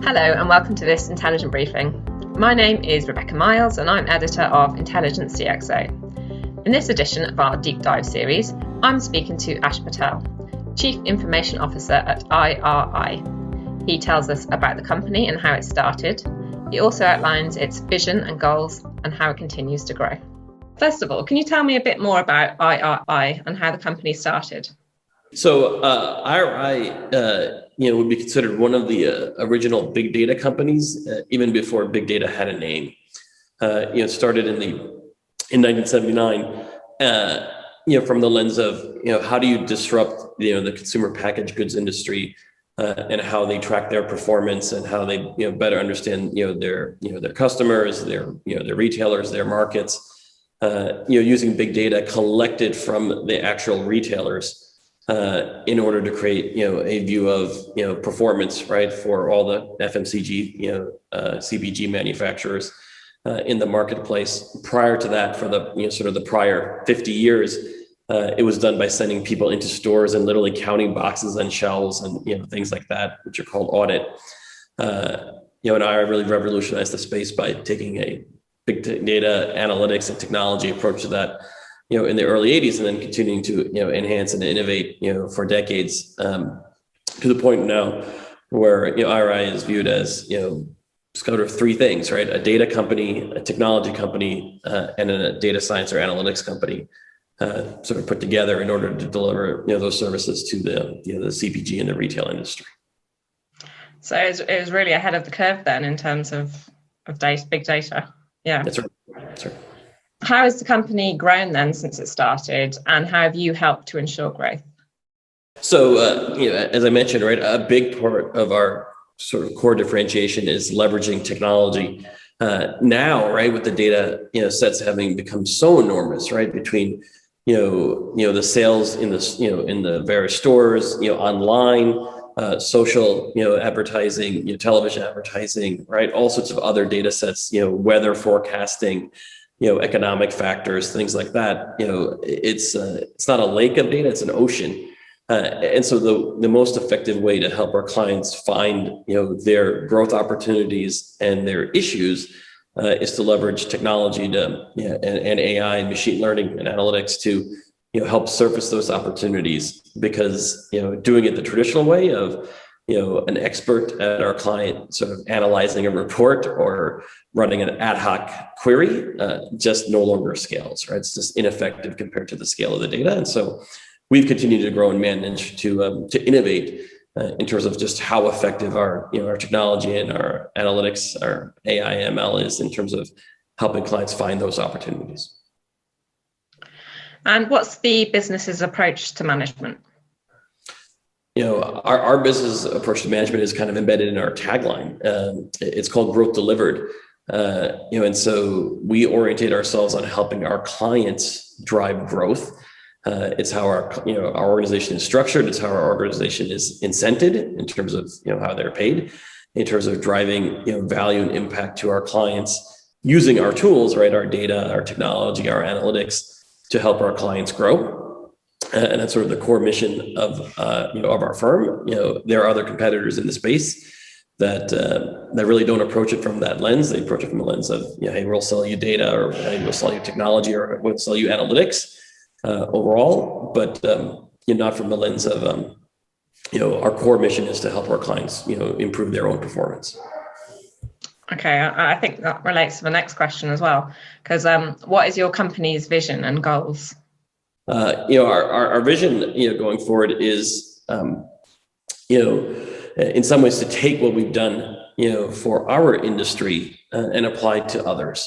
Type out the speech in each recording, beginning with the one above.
Hello and welcome to this Intelligent Briefing. My name is Rebecca Miles and I'm editor of Intelligence CXO. In this edition of our Deep Dive series, I'm speaking to Ash Patel, Chief Information Officer at IRI. He tells us about the company and how it started. He also outlines its vision and goals and how it continues to grow. First of all, can you tell me a bit more about IRI and how the company started? So IRI, would be considered one of the original big data companies, even before big data had a name. It started in 1979. From the lens of how do you disrupt the consumer packaged goods industry and how they track their performance and how they better understand their customers, their retailers, their markets, using big data collected from the actual retailers. In order to create, a view of, performance, right, for all the FMCG, CPG manufacturers in the marketplace. Prior to that, for the, sort of the prior 50 years, it was done by sending people into stores and literally counting boxes on shelves and, things like that, which are called audit. And I really revolutionized the space by taking a big data analytics and technology approach to that. In the early 80s, and then continuing to, enhance and innovate, for decades, to the point now where, IRI is viewed as, sort of three things, right? A data company, a technology company, and a data science or analytics company, sort of put together in order to deliver, those services to the CPG and the retail industry. So it was really ahead of the curve then in terms of data, big data. Yeah. That's right. That's right. How has the company grown then since it started, and how have you helped to ensure growth? So, as I mentioned, right, a big part of our sort of core differentiation is leveraging technology. Now, right, with the data, sets having become so enormous, right, between, the sales in the, in the various stores, online, social, advertising, television advertising, right, all sorts of other data sets, weather forecasting, economic factors, things like that. It's not a lake of data, it's an ocean. And so the most effective way to help our clients find, their growth opportunities and their issues is to leverage technology to, and AI and machine learning and analytics to, help surface those opportunities. Because, doing it the traditional way of, an expert at our client sort of analyzing a report or running an ad hoc query just no longer scales, right? It's just ineffective compared to the scale of the data. And so we've continued to grow and manage to innovate in terms of just how effective our technology and our analytics, our AI ML is in terms of helping clients find those opportunities. And what's the business's approach to management? Our business approach to management is kind of embedded in our tagline. It's called Growth Delivered. And so we orientate ourselves on helping our clients drive growth. It's how our organization is structured. It's how our organization is incented in terms of, how they're paid, in terms of driving, value and impact to our clients using our tools, right? Our data, our technology, our analytics to help our clients grow. And that's sort of the core mission of our firm. There are other competitors in the space that really don't approach it from that lens. They approach it from the lens of, hey, we'll sell you data, or hey, we'll sell you technology, or we'll sell you analytics overall, but not from the lens of, our core mission is to help our clients, improve their own performance. Okay, I think that relates to the next question as well, because what is your company's vision and goals? Our vision, going forward is, in some ways to take what we've done, for our industry and apply it to others,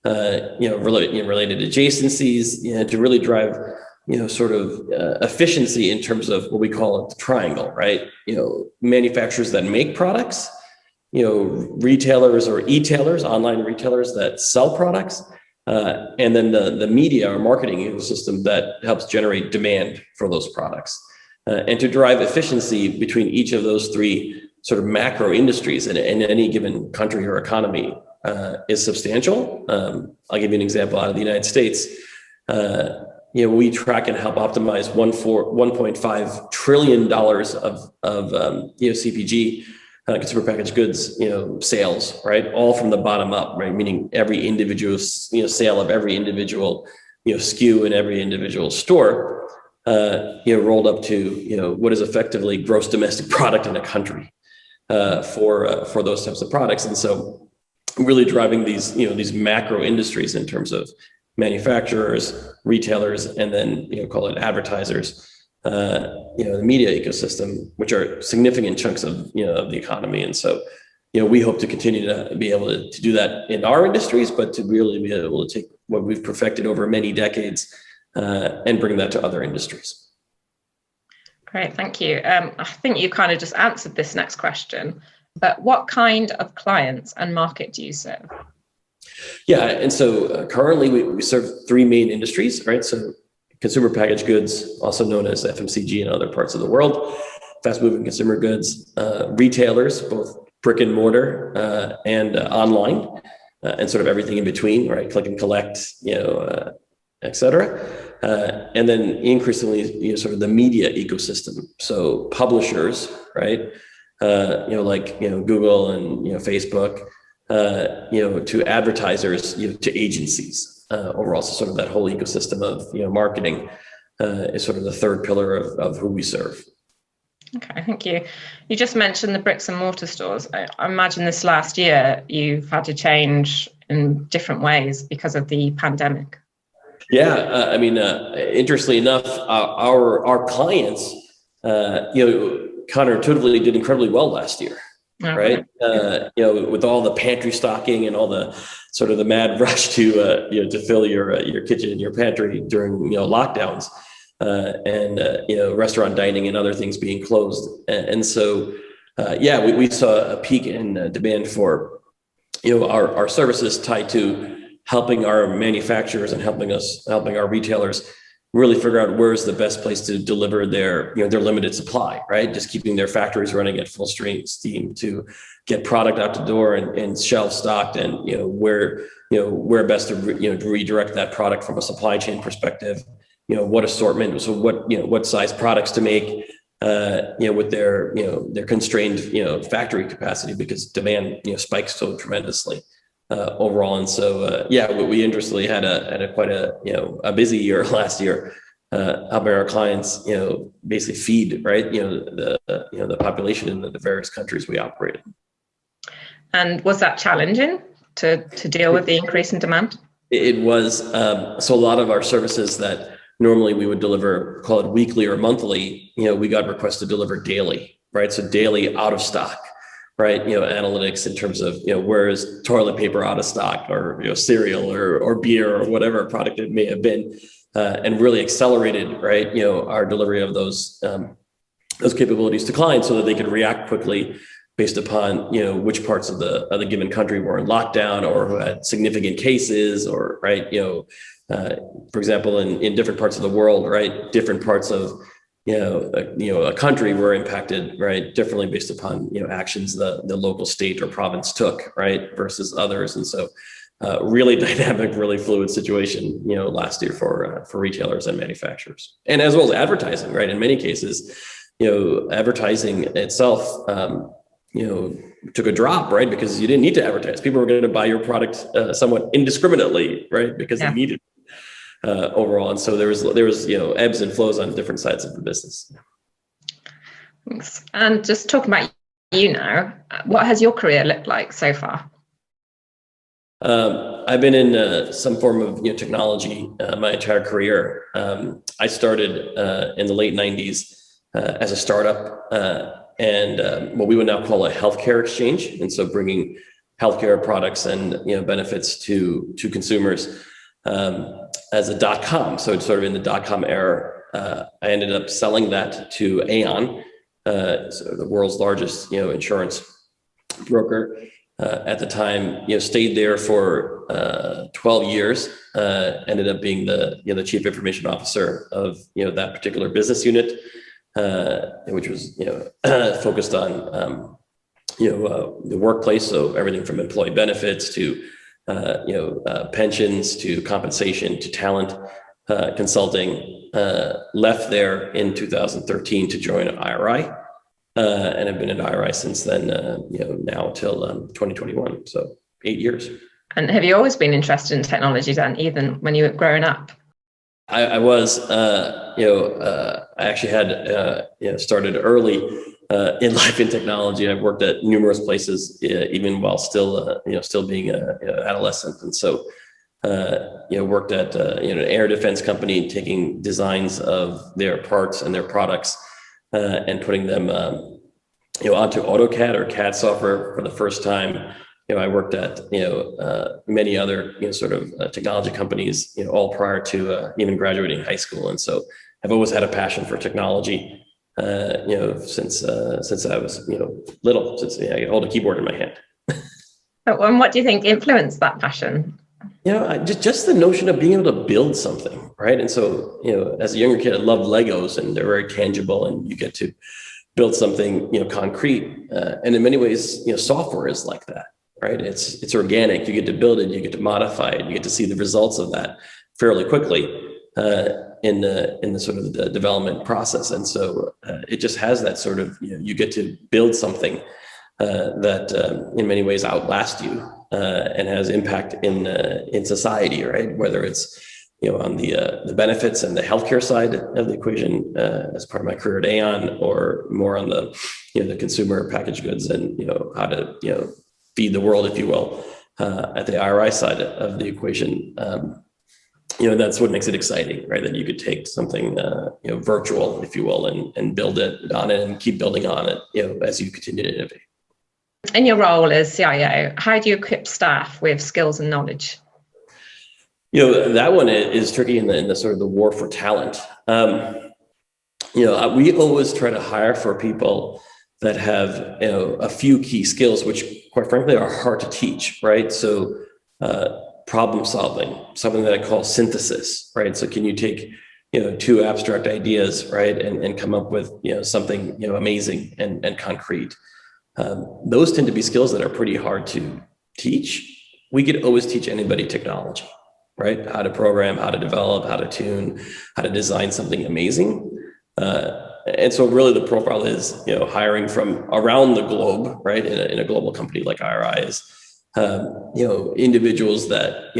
related adjacencies, to really drive, sort of efficiency in terms of what we call it the triangle, right? Manufacturers that make products, retailers or e-tailers, online retailers that sell products, and then the media or marketing ecosystem that helps generate demand for those products. And to drive efficiency between each of those three sort of macro industries in any given country or economy is substantial. I'll give you an example out of the United States. We track and help optimize $1.5 trillion of CPG consumer packaged goods, sales, right? All from the bottom up, right? Meaning every individual, sale of every individual, SKU in every individual store, rolled up to, what is effectively gross domestic product in a country, for those types of products. And so really driving these macro industries in terms of manufacturers, retailers, and then, call it advertisers, the media ecosystem, which are significant chunks of the economy. And so, we hope to continue to be able to do that in our industries, but to really be able to take what we've perfected over many decades and bring that to other industries. Great, thank you. I think you kind of just answered this next question, but what kind of clients and market do you serve? Yeah, and so currently we serve three main industries, right? So consumer packaged goods, also known as FMCG in other parts of the world, fast-moving consumer goods, retailers, both brick and mortar and online, and sort of everything in between, right? Click and collect, et cetera. And then increasingly, sort of the media ecosystem. So publishers, right? Like Google and Facebook, to advertisers, to agencies. Overall, so sort of that whole ecosystem of marketing is sort of the third pillar of who we serve. Okay, thank you. You just mentioned the bricks and mortar stores. I imagine this last year you've had to change in different ways because of the pandemic. Yeah, interestingly enough, our clients, counterintuitively did incredibly well last year. Right. With all the pantry stocking and all the sort of the mad rush to fill your kitchen and your pantry during lockdowns, and restaurant dining and other things being closed, and so we saw a peak in demand for our services tied to helping our manufacturers and helping our retailers really figure out where's the best place to deliver their limited supply, right? Just keeping their factories running at full steam to get product out the door and shelf stocked, and where best to redirect that product from a supply chain perspective. What assortment, so what size products to make, with their constrained factory capacity, because demand spikes so tremendously overall. And so we interestingly had quite a busy year last year, helping our clients basically feed the population in the various countries we operate in. And was that challenging to deal with the increase in demand? It was. So a lot of our services that normally we would deliver, call it weekly or monthly, we got requests to deliver daily, right? So daily out of stock. Right, analytics in terms of where is toilet paper out of stock, or cereal or beer or whatever product it may have been, and really accelerated our delivery of those capabilities to clients so that they could react quickly based upon which parts of the given country were in lockdown or who had significant cases, or for example, in different parts of the world, right, different parts of a country were impacted, right, differently based upon actions the local state or province took, right, versus others. And so really dynamic, really fluid situation last year for retailers and manufacturers, and as well as advertising, right? In many cases, advertising itself took a drop, right, because you didn't need to advertise. People were going to buy your product somewhat indiscriminately, right, because they needed it. Overall, and so there was ebbs and flows on different sides of the business. Thanks. And just talking about now, what has your career looked like so far? I've been in some form of technology my entire career. I started in the late 90s as a startup, and what we would now call a healthcare exchange, and so bringing healthcare products and benefits to consumers. As a .com, so it's sort of in the .com era, I ended up selling that to Aon, so the world's largest insurance broker at the time. Stayed there for 12 years. Ended up being the chief information officer of that particular business unit, which was focused on the workplace, so everything from employee benefits to pensions to compensation to talent consulting. Left there in 2013 to join IRI, and I've been at IRI since then, now till 2021, so 8 years. And have you always been interested in technology then, even when you were growing up? I was, I actually had, started early in life in technology. I've worked at numerous places, even while still, still being an adolescent. And so, worked at, an air defense company, taking designs of their parts and their products and putting them, onto AutoCAD or CAD software for the first time. I worked at, many other, technology companies, all prior to even graduating high school. And so I've always had a passion for technology, since I was, little, since I hold a keyboard in my hand. And what do you think influenced that passion? Just the notion of being able to build something, right? And so, as a younger kid, I loved Legos, and they're very tangible, and you get to build something, concrete. And in many ways, software is like that. Right? It's organic. You get to build it, you get to modify it, you get to see the results of that fairly quickly in the sort of the development process. And so it just has that sort of, you get to build something that in many ways outlasts you and has impact in society, right? Whether it's on the benefits and the healthcare side of the equation as part of my career at Aon, or more on the the consumer packaged goods and how to feed the world, if you will, at the IRI side of the equation. That's what makes it exciting, right? That you could take something, virtual, if you will, and build it on it and keep building on it, as you continue to innovate. In your role as CIO, how do you equip staff with skills and knowledge? That one is tricky in the sort of the war for talent. We always try to hire for people that have a few key skills, which quite frankly are hard to teach, right? So problem solving, something that I call synthesis, right? So can you take two abstract ideas, right, and come up with something amazing and concrete? Those tend to be skills that are pretty hard to teach. We could always teach anybody technology, right? How to program, how to develop, how to tune, how to design something amazing. And so really the profile is, hiring from around the globe, right? In a global company like IRI is, individuals that,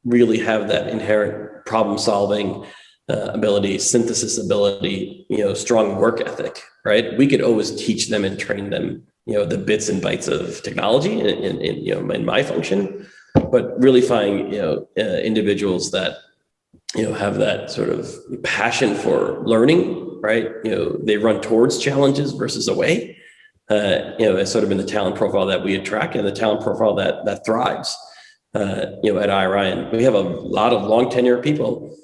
really have that inherent problem solving ability, synthesis ability, strong work ethic, right? We could always teach them and train them, the bits and bytes of technology in my function, but really find, individuals that, have that sort of passion for learning, right? They run towards challenges versus away. It's sort of in the talent profile that we attract and the talent profile that thrives, at IRI. And we have a lot of long tenure people,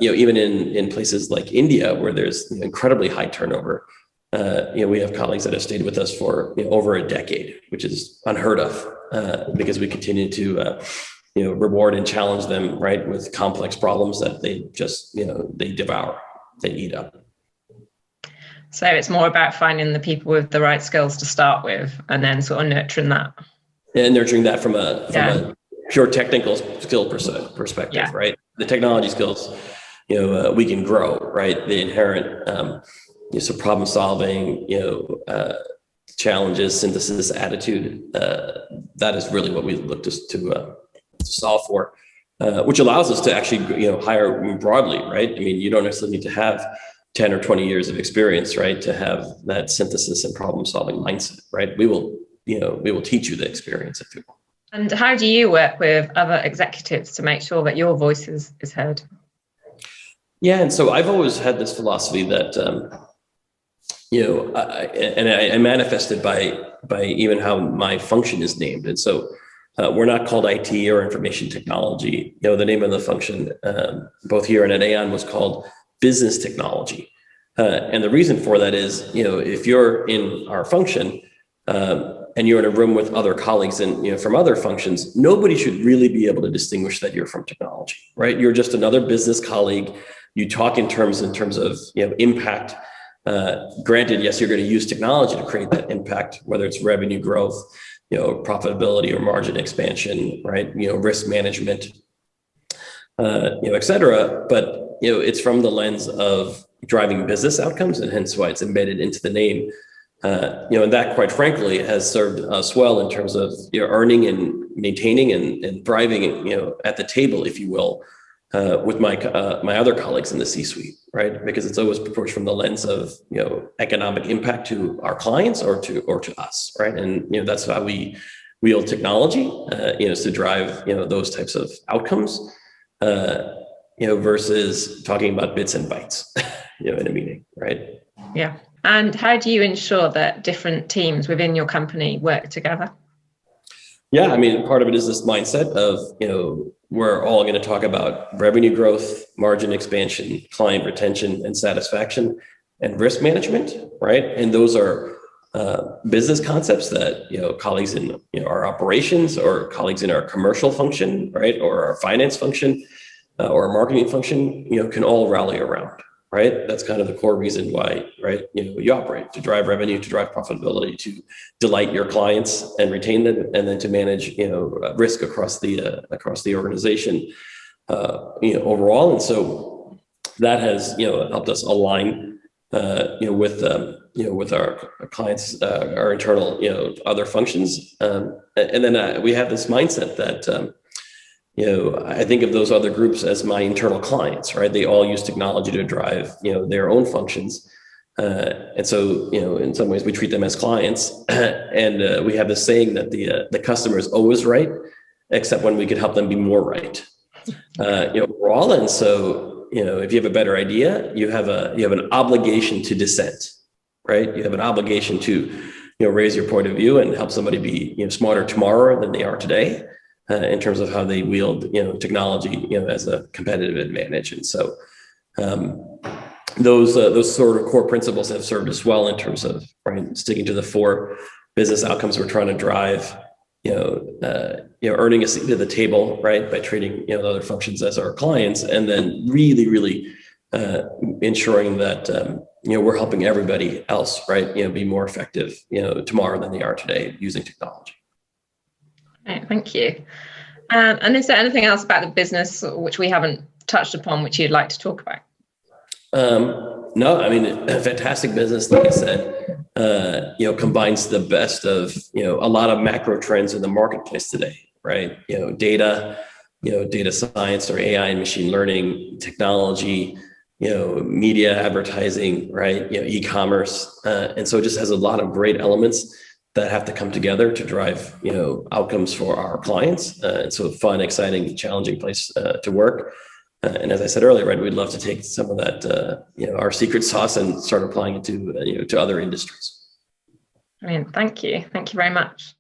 even in places like India, where there's incredibly high turnover. We have colleagues that have stayed with us for over a decade, which is unheard of, because we continue to reward and challenge them, right, with complex problems that they just they devour, they eat up. So it's more about finding the people with the right skills to start with, and then sort of nurturing that. And nurturing that from a pure technical skill perspective, right? The technology skills, we can grow, right? The inherent, so problem solving, challenges, synthesis, attitude. That is really what we look to solve for, which allows us to actually, hire broadly, right? I mean, you don't necessarily need to have 10 or 20 years of experience, right, to have that synthesis and problem solving mindset, right? We will teach you the experience, if you will. And how do you work with other executives to make sure that your voice is heard? Yeah, and so I've always had this philosophy that, I manifested by even how my function is named. And so we're not called IT or information technology. The name of the function, both here and at Aon, was called business technology. And the reason for that is, if you're in our function and you're in a room with other colleagues and, from other functions, nobody should really be able to distinguish that you're from technology, right? You're just another business colleague. You talk in terms of, impact. Granted, yes, you're going to use technology to create that impact, whether it's revenue growth, profitability or margin expansion, right? Risk management, et cetera. But, it's from the lens of driving business outcomes, and hence why it's embedded into the name. And that, quite frankly, has served us well in terms of earning and maintaining and thriving, at the table, if you will, with my other colleagues in the C-suite, right? Because it's always approached from the lens of economic impact to our clients or to us, right? And that's how we wield technology, is to drive those types of outcomes, versus talking about bits and bytes, in a meeting, right? Yeah. And how do you ensure that different teams within your company work together? Yeah, I mean, part of it is this mindset of, we're all going to talk about revenue growth, margin expansion, client retention and satisfaction, and risk management, right? And those are business concepts that, colleagues in our operations or colleagues in our commercial function, right, or our finance function or our marketing function, can all rally around. Right. That's kind of the core reason why, right, you operate, to drive revenue, to drive profitability, to delight your clients and retain them, and then to manage, risk across the organization, overall. And so that has, helped us align, with our clients, our internal, other functions. And then we have this mindset that, I think of those other groups as my internal clients, right? They all use technology to drive, their own functions. And so, in some ways we treat them as clients. And we have this saying that the customer is always right, except when we could help them be more right. Overall. And so, if you have a better idea, you have an obligation to dissent, right? You have an obligation to, raise your point of view and help somebody be, smarter tomorrow than they are today. In terms of how they wield, technology, as a competitive advantage. And so those sort of core principles have served us well in terms of, right, sticking to the 4 business outcomes we're trying to drive, earning a seat at the table, right, by treating, the other functions as our clients, and then really ensuring that, we're helping everybody else, right, be more effective, tomorrow than they are today using technology. Right, thank you. And is there anything else about the business which we haven't touched upon, which you'd like to talk about? No, I mean, a fantastic business, like I said, combines the best of, a lot of macro trends in the marketplace today, right? Data science or AI and machine learning, technology, media advertising, right? E-commerce. And so it just has a lot of great elements that have to come together to drive, outcomes for our clients. And so fun, exciting, challenging place to work. And as I said earlier, right, we'd love to take some of that, our secret sauce and start applying it to, to other industries. I mean, thank you. Thank you very much.